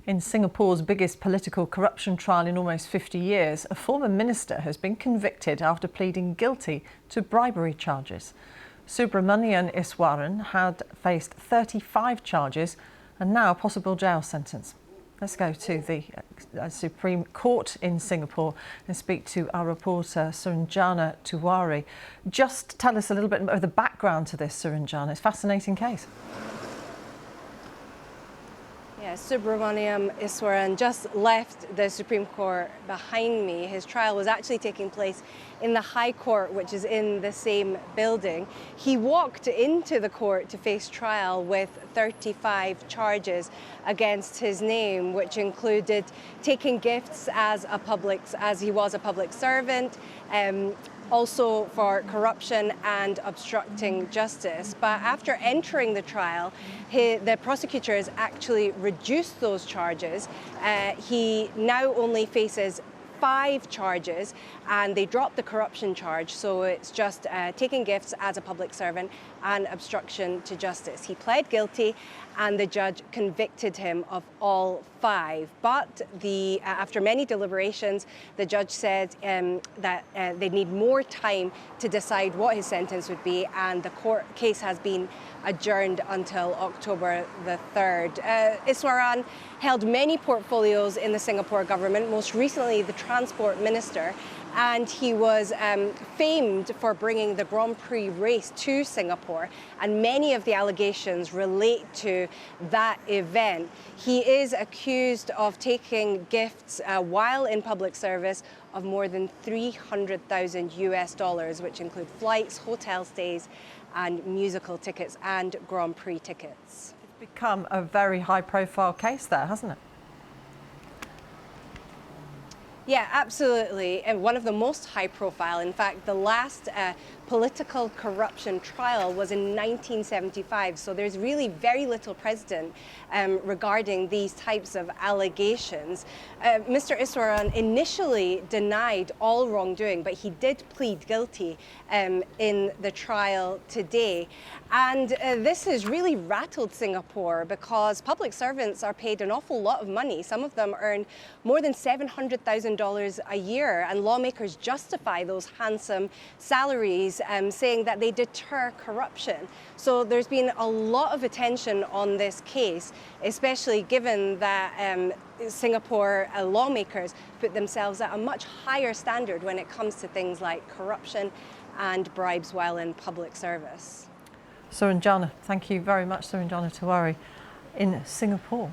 In Singapore's biggest political corruption trial in almost 50 years, a former minister has been convicted after pleading guilty to bribery charges. Subramaniam Iswaran had faced 35 charges and now a possible jail sentence. Let's go to the Supreme Court in Singapore and speak to our reporter Suranjana Tiwari. Just tell us a little bit of the background to this, Suranjana. It's a fascinating case. Yeah, Subramaniam Iswaran just left the Supreme Court behind me. His trial was actually taking place in the High Court, which is in the same building. He walked into the court to face trial with 35 charges against his name, which included taking gifts as he was a public servant, also for corruption and obstructing justice. But after entering the trial, the prosecutors actually reduced those charges. He now only faces 5 charges, and they dropped the corruption charge, so it's just taking gifts as a public servant and obstruction to justice. He pled guilty and the judge convicted him of all 5. But after many deliberations, the judge said that they need more time to decide what his sentence would be, and the court case has been adjourned until October the 3rd. Iswaran held many portfolios in the Singapore government, most recently the transport minister, and he was famed for bringing the Grand Prix race to Singapore, and many of the allegations relate to that event. He is accused of taking gifts while in public service of more than $300,000 which include flights, hotel stays, and musical tickets and Grand Prix tickets. It's become a very high-profile case there, hasn't it? Yeah, absolutely. And one of the most high profile. In fact, the last political corruption trial was in 1975. So there's really very little precedent regarding these types of allegations. Mr. Iswaran initially denied all wrongdoing, but he did plead guilty in the trial today. And this has really rattled Singapore because public servants are paid an awful lot of money. Some of them earn more than $700,000 a year, and lawmakers justify those handsome salaries, saying that they deter corruption. So there's been a lot of attention on this case, especially given that Singapore lawmakers put themselves at a much higher standard when it comes to things like corruption and bribes while in public service. Suranjana, thank you very much, Suranjana Tiwari in Singapore.